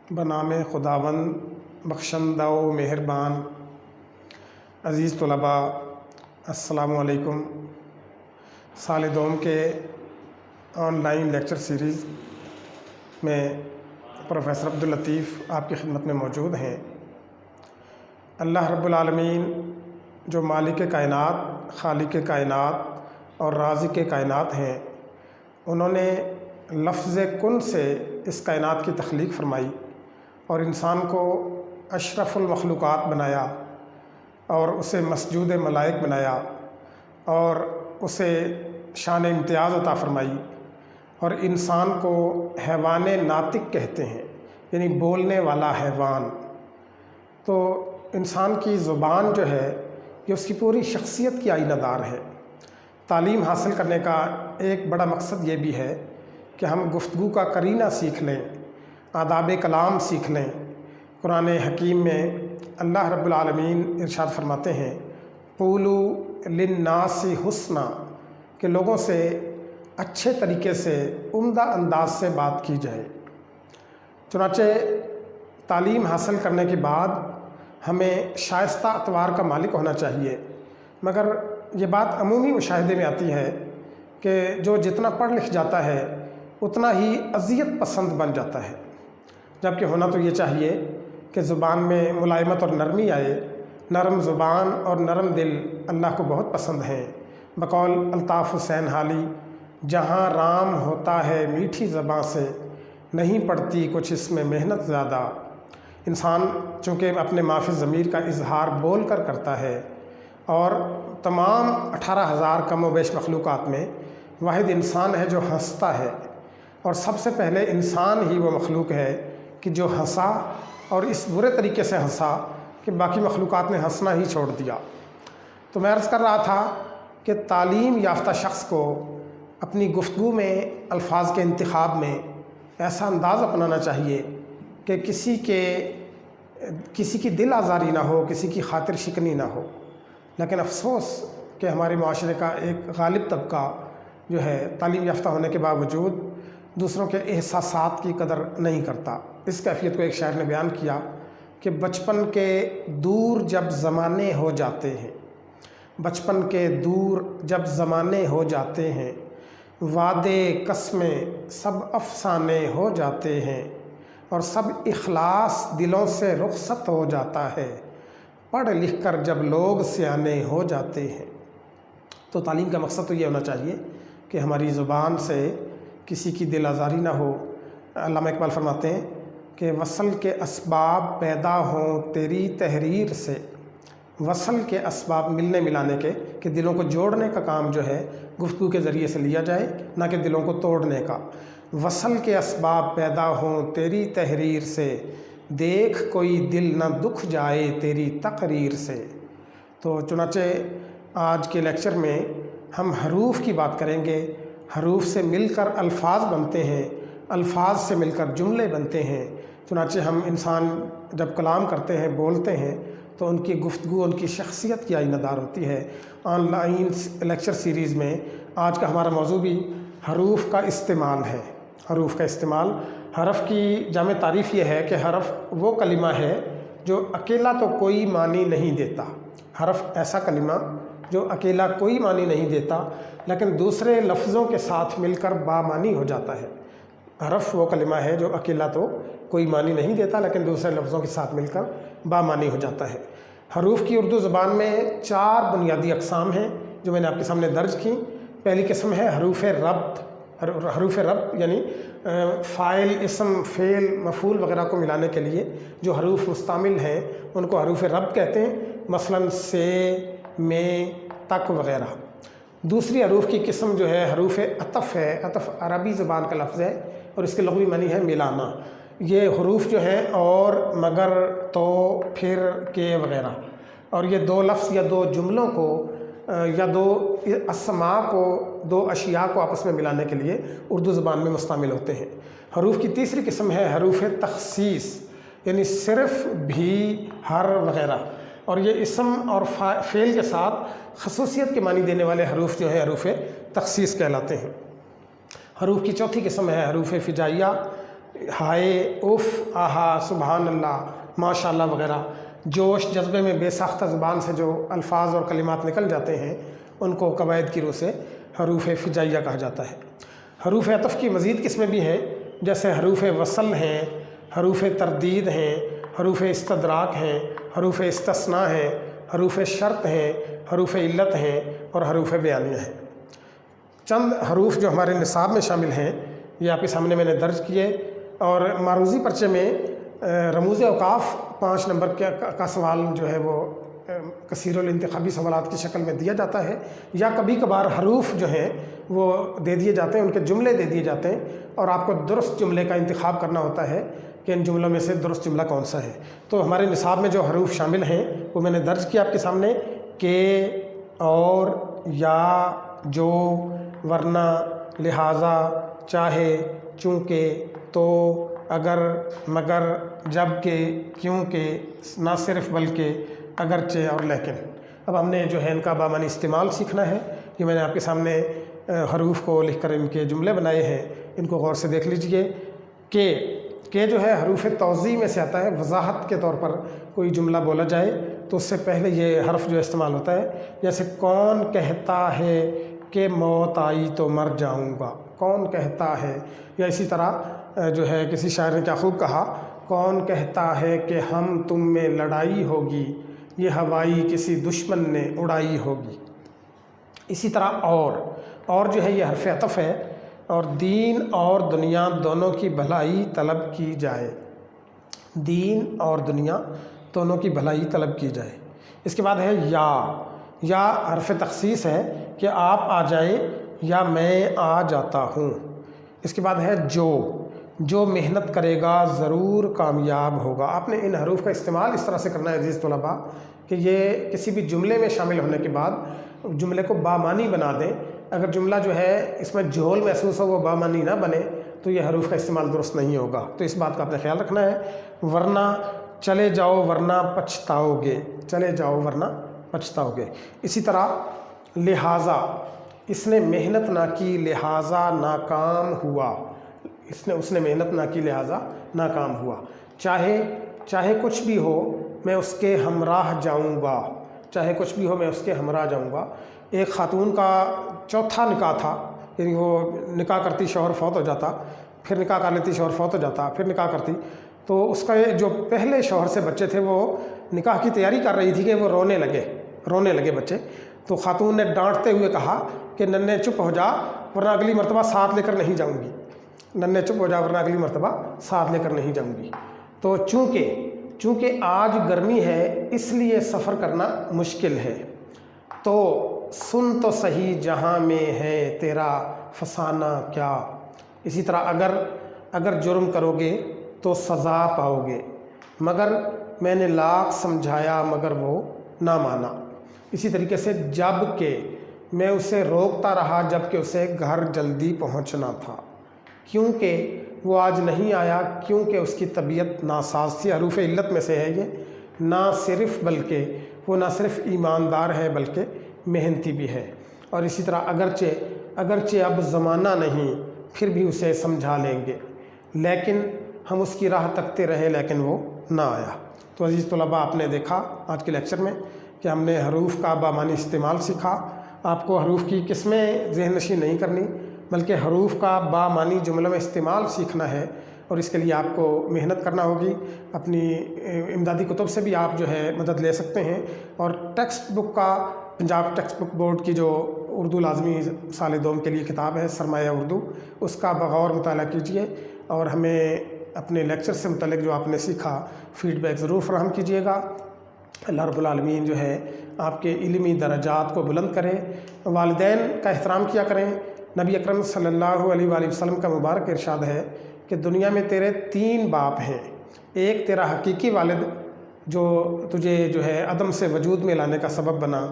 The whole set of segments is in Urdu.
بنام خداوند بخشندہ و مہربان۔ عزیز طلباء، السلام علیکم۔ سال دوم کے آن لائن لیکچر سیریز میں پروفیسر عبداللطیف آپ کی خدمت میں موجود ہیں۔ اللہ رب العالمین جو مالک کائنات، خالق کائنات اور رازق کائنات ہیں، انہوں نے لفظ کن سے اس کائنات کی تخلیق فرمائی اور انسان کو اشرف المخلوقات بنایا اور اسے مسجود ملائک بنایا اور اسے شان امتیاز عطا فرمائی، اور انسان کو حیوان ناطق کہتے ہیں، یعنی بولنے والا حیوان۔ تو انسان کی زبان جو ہے یہ اس کی پوری شخصیت کی آئینہ دار ہے۔ تعلیم حاصل کرنے کا ایک بڑا مقصد یہ بھی ہے کہ ہم گفتگو کا قرینہ سیکھ لیں، آداب کلام سیکھ لیں۔ قرآن حکیم میں اللہ رب العالمین ارشاد فرماتے ہیں، قولوا للناس حسنا، کہ لوگوں سے اچھے طریقے سے، عمدہ انداز سے بات کی جائے۔ چنانچہ تعلیم حاصل کرنے کے بعد ہمیں شائستہ اطوار کا مالک ہونا چاہیے، مگر یہ بات عمومی مشاہدے میں آتی ہے کہ جو جتنا پڑھ لکھ جاتا ہے اتنا ہی اذیت پسند بن جاتا ہے، جبکہ ہونا تو یہ چاہیے کہ زبان میں ملائمت اور نرمی آئے۔ نرم زبان اور نرم دل اللہ کو بہت پسند ہیں۔ بقول الطاف حسین حالی، جہاں رام ہوتا ہے میٹھی زباں سے، نہیں پڑتی کچھ اس میں محنت زیادہ۔ انسان چونکہ اپنے معافی ضمیر کا اظہار بول کر کرتا ہے، اور تمام 18,000 کم و بیش مخلوقات میں واحد انسان ہے جو ہنستا ہے، اور سب سے پہلے انسان ہی وہ مخلوق ہے کہ جو ہنسا، اور اس برے طریقے سے ہنسا کہ باقی مخلوقات نے ہنسنا ہی چھوڑ دیا۔ تو میں عرض کر رہا تھا کہ تعلیم یافتہ شخص کو اپنی گفتگو میں، الفاظ کے انتخاب میں ایسا انداز اپنانا چاہیے کہ کسی کی دل آزاری نہ ہو، کسی کی خاطر شکنی نہ ہو۔ لیکن افسوس کہ ہمارے معاشرے کا ایک غالب طبقہ جو ہے تعلیم یافتہ ہونے کے باوجود دوسروں کے احساسات کی قدر نہیں کرتا۔ اس کیفیت کو ایک شاعر نے بیان کیا کہ بچپن کے دور جب زمانے ہو جاتے ہیں، بچپن کے دور جب زمانے ہو جاتے ہیں، وعدے قسمیں سب افسانے ہو جاتے ہیں، اور سب اخلاص دلوں سے رخصت ہو جاتا ہے، پڑھ لکھ کر جب لوگ سیانے ہو جاتے ہیں۔ تو تعلیم کا مقصد تو یہ ہونا چاہیے کہ ہماری زبان سے کسی کی دل آزاری نہ ہو۔ علامہ اقبال فرماتے ہیں کہ وصل کے اسباب پیدا ہوں تیری تحریر سے، وصل کے اسباب ملنے ملانے کے، کہ دلوں کو جوڑنے کا کام جو ہے گفتگو کے ذریعے سے لیا جائے، نہ کہ دلوں کو توڑنے کا۔ وصل کے اسباب پیدا ہوں تیری تحریر سے، دیکھ کوئی دل نہ دکھ جائے تیری تقریر سے۔ تو چنانچہ آج کے لیکچر میں ہم حروف کی بات کریں گے۔ حروف سے مل کر الفاظ بنتے ہیں، الفاظ سے مل کر جملے بنتے ہیں۔ چنانچہ ہم انسان جب کلام کرتے ہیں، بولتے ہیں، تو ان کی گفتگو ان کی شخصیت کی آئینہ دار ہوتی ہے۔ آن لائن لیکچر سیریز میں آج کا ہمارا موضوع بھی حروف کا استعمال ہے۔ حروف کا استعمال، حرف کی جامع تعریف یہ ہے کہ حرف وہ کلمہ ہے جو اکیلا تو کوئی معنی نہیں دیتا۔ حرف ایسا کلمہ جو اکیلا کوئی معنی نہیں دیتا لیکن دوسرے لفظوں کے ساتھ مل کر بامعنی ہو جاتا ہے۔ حرف وہ کلمہ ہے جو اکیلا تو کوئی معنی نہیں دیتا لیکن دوسرے لفظوں کے ساتھ مل کر بامعنی ہو جاتا ہے۔ حروف کی اردو زبان میں 4 بنیادی اقسام ہیں جو میں نے آپ کے سامنے درج کی۔ پہلی قسم ہے حروف ربط۔ حروف ربط یعنی فاعل، اسم، فعل، مفعول وغیرہ کو ملانے کے لیے جو حروف مستعمل ہیں ان کو حروف ربط کہتے ہیں، مثلاً سے، میں، تک وغیرہ۔ دوسری حروف کی قسم جو ہے حروف عطف ہے۔ عطف عربی زبان کا لفظ ہے اور اس کے لغوی معنی ہے ملانا۔ یہ حروف جو ہیں اور، مگر، تو، پھر، کہ وغیرہ، اور یہ 2 لفظ یا 2 جملوں کو یا 2 اسماء کو، 2 اشیاء کو آپس میں ملانے کے لیے اردو زبان میں مستعمل ہوتے ہیں۔ حروف کی تیسری قسم ہے حروف تخصیص، یعنی صرف، بھی، ہر وغیرہ، اور یہ اسم اور فعل کے ساتھ خصوصیت کے معنی دینے والے حروف جو ہیں حروف تخصیص کہلاتے ہیں۔ حروف کی چوتھی قسم ہے حروف فجائیہ، ہائے، اف، آہا، سبحان اللہ، ماشاء اللہ وغیرہ جوش جذبے میں بے ساختہ زبان سے جو الفاظ اور کلمات نکل جاتے ہیں ان کو قواعد کی روح سے حروف فجائیہ کہا جاتا ہے۔ حروف عطف کی مزید قسمیں بھی ہیں، جیسے حروف وصل ہیں، حروف تردید ہیں، حروف استدراک ہیں، حروف استثناء ہیں، حروف شرط ہیں، حروف علت ہیں اور حروف بیانیہ ہیں۔ چند حروف جو ہمارے نصاب میں شامل ہیں یہ آپ کے سامنے میں نے درج کیے، اور معروضی پرچے میں رموز اوقاف 5 نمبر کا سوال جو ہے وہ کثیر الانتخابی سوالات کی شکل میں دیا جاتا ہے، یا کبھی کبھار حروف جو ہیں وہ دے دیے جاتے ہیں، ان کے جملے دے دیے جاتے ہیں اور آپ کو درست جملے کا انتخاب کرنا ہوتا ہے کہ ان جملوں میں سے درست جملہ کون سا ہے۔ تو ہمارے نصاب میں جو حروف شامل ہیں وہ میں نے درج کیا آپ کے سامنے، کہ، اور، یا، جو، ورنہ، لہٰذا، چاہے، چونکہ، تو، اگر، مگر، جب کہ، کیونکہ، نہ صرف بلکہ، اگرچہ اور لیکن۔ اب ہم نے جو ہے ان کا بامعنی استعمال سیکھنا ہے۔ یہ میں نے آپ کے سامنے حروف کو لکھ کر ان کے جملے بنائے ہیں، ان کو غور سے دیکھ لیجئے۔ کہ جو ہے حروف توضیح میں سے آتا ہے، وضاحت کے طور پر کوئی جملہ بولا جائے تو اس سے پہلے یہ حرف جو استعمال ہوتا ہے، جیسے کون کہتا ہے کہ موت آئی تو مر جاؤں گا، کون کہتا ہے، یا اسی طرح جو ہے کسی شاعر نے کیا خوب کہا، کون کہتا ہے کہ ہم تم میں لڑائی ہوگی، یہ ہوائی کسی دشمن نے اڑائی ہوگی۔ اسی طرح اور جو ہے یہ حرف عطف ہے، اور دین اور دنیا دونوں کی بھلائی طلب کی جائے، دین اور دنیا دونوں کی بھلائی طلب کی جائے۔ اس کے بعد ہے یا حرف تخصیص ہے کہ آپ آ جائیں یا میں آ جاتا ہوں۔ اس کے بعد ہے جو محنت کرے گا ضرور کامیاب ہوگا۔ آپ نے ان حروف کا استعمال اس طرح سے کرنا ہے عزیز طلباء کہ یہ کسی بھی جملے میں شامل ہونے کے بعد جملے کو بامعنی بنا دیں۔ اگر جملہ جو ہے اس میں جھول محسوس ہو، وہ بامعنی نہ بنے تو یہ حروف کا استعمال درست نہیں ہوگا، تو اس بات کا آپ نے خیال رکھنا ہے۔ ورنہ چلے جاؤ ورنہ پچھتاؤ گے، چلے جاؤ ورنہ پچھتاؤ گے۔ اسی طرح لہٰذا، اس نے محنت نہ کی لہٰذا ناکام ہوا، اس نے محنت نہ کی لہٰذا ناکام ہوا۔ چاہے کچھ بھی ہو میں اس کے ہمراہ جاؤں گا، چاہے کچھ بھی ہو میں اس کے ہمراہ جاؤں گا۔ ایک خاتون کا چوتھا نکاح تھا، یعنی وہ نکاح کرتی شوہر فوت ہو جاتا، پھر نکاح کر لیتی شوہر فوت ہو جاتا، پھر نکاح کرتی، تو اس کا جو پہلے شوہر سے بچے تھے وہ نکاح کی تیاری کر رہی تھی کہ وہ رونے لگے بچے، تو خاتون نے ڈانٹتے ہوئے کہا کہ ننے چپ ہو جا ورنہ اگلی مرتبہ ساتھ لے کر نہیں جاؤں گی، ننے چپ ہو جا ورنہ اگلی مرتبہ ساتھ لے کر نہیں جاؤں گی۔ تو چونکہ آج گرمی ہے اس لیے سفر کرنا مشکل ہے، تو سن تو صحیح جہاں میں ہے تیرا فسانہ کیا۔ اسی طرح اگر جرم کرو گے تو سزا پاؤ گے، مگر میں نے لاکھ سمجھایا مگر وہ نہ مانا۔ اسی طریقے سے جب کہ میں اسے روکتا رہا جب کہ اسے گھر جلدی پہنچنا تھا، کیونکہ وہ آج نہیں آیا کیونکہ اس کی طبیعت ناساز تھی۔ حروف علت میں سے ہے یہ، نہ صرف بلکہ، وہ نہ صرف ایماندار ہے بلکہ محنتی بھی ہے۔ اور اسی طرح اگرچہ اب زمانہ نہیں پھر بھی اسے سمجھا لیں گے، لیکن ہم اس کی راہ تکتے رہے لیکن وہ نہ آیا۔ تو عزیز طلباء، آپ نے دیکھا آج کے لیکچر میں کہ ہم نے حروف کا بامعنی استعمال سیکھا۔ آپ کو حروف کی قسمیں ذہن نشین نہیں کرنی بلکہ حروف کا بامعنی جملوں میں استعمال سیکھنا ہے، اور اس کے لیے آپ کو محنت کرنا ہوگی۔ اپنی امدادی کتب سے بھی آپ جو ہے مدد لے سکتے ہیں، اور ٹیکسٹ بک کا پنجاب ٹیکسٹ بک بورڈ کی جو اردو لازمی سال دوم کے لیے کتاب ہے سرمایہ اردو، اس کا بغور مطالعہ کیجیے، اور ہمیں اپنے لیکچر سے متعلق جو آپ نے سیکھا فیڈ بیک ضرور فراہم کیجیے گا۔ اللہ رب العالمین جو ہے آپ کے علمی درجات کو بلند کرے، والدین کا احترام کیا کریں۔ نبی اکرم صلی اللہ علیہ وآلہ وسلم کا مبارک ارشاد ہے کہ دنیا میں تیرے 3 باپ ہیں، ایک تیرا حقیقی والد جو تجھے جو ہے عدم سے وجود میں لانے کا سبب بنا،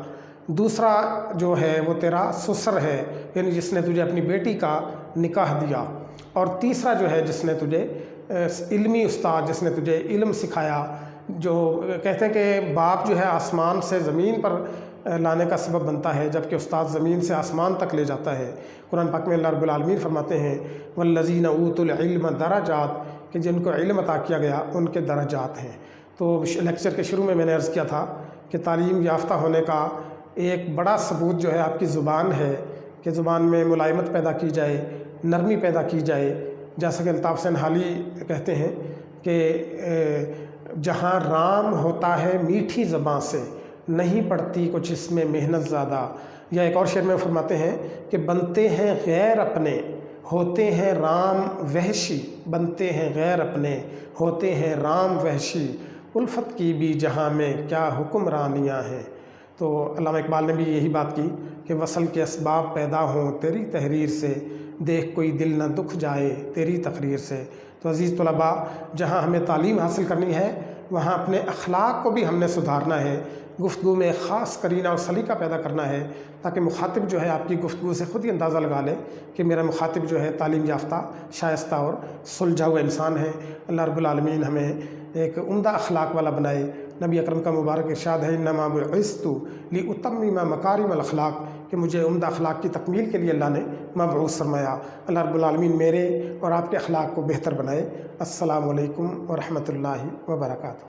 دوسرا جو ہے وہ تیرا سسر ہے یعنی جس نے تجھے اپنی بیٹی کا نکاح دیا، اور تیسرا جو ہے جس نے تجھے علمی استاد، جس نے تجھے علم سکھایا۔ جو کہتے ہیں کہ باپ جو ہے آسمان سے زمین پر لانے کا سبب بنتا ہے، جبکہ استاد زمین سے آسمان تک لے جاتا ہے۔ قرآن پاک میں اللہ رب العالمین فرماتے ہیں والذین اوتوا العلم درجات، کہ جن کو علم عطا کیا گیا ان کے درجات ہیں۔ تو لیکچر کے شروع میں نے عرض کیا تھا کہ تعلیم یافتہ ہونے کا ایک بڑا ثبوت جو ہے آپ کی زبان ہے، کہ زبان میں ملائمت پیدا کی جائے، نرمی پیدا کی جائے۔ جیسا کہ الطاف حسین حالی کہتے ہیں کہ جہاں رام ہوتا ہے میٹھی زباں سے، نہیں پڑتی کچھ اس میں محنت زیادہ۔ یا ایک اور شعر میں فرماتے ہیں کہ بنتے ہیں غیر اپنے ہوتے ہیں رام وحشی، بنتے ہیں غیر اپنے ہوتے ہیں رام وحشی، الفت کی بھی جہاں میں کیا حکمرانیاں ہیں۔ تو علامہ اقبال نے بھی یہی بات کی کہ وصل کے اسباب پیدا ہوں تیری تحریر سے، دیکھ کوئی دل نہ دکھ جائے تیری تقریر سے۔ تو عزیز طلباء، جہاں ہمیں تعلیم حاصل کرنی ہے وہاں اپنے اخلاق کو بھی ہم نے سدھارنا ہے، گفتگو میں خاص قرینہ اور سلیقہ پیدا کرنا ہے، تاکہ مخاطب جو ہے آپ کی گفتگو سے خود ہی اندازہ لگا لے کہ میرا مخاطب جو ہے تعلیم یافتہ، شائستہ اور سلجھا ہوا انسان ہے۔ اللہ رب العالمین ہمیں ایک عمدہ اخلاق والا بنائے۔ نبی اکرم کا مبارک ارشاد ہے انما بعثت لاتمم مکارم الاخلاق، کہ مجھے عمدہ اخلاق کی تکمیل کے لیے اللہ نے مبعوث فرمایا۔ اللہ رب العالمین میرے اور آپ کے اخلاق کو بہتر بنائے۔ السلام علیکم ورحمۃ اللہ وبرکاتہ۔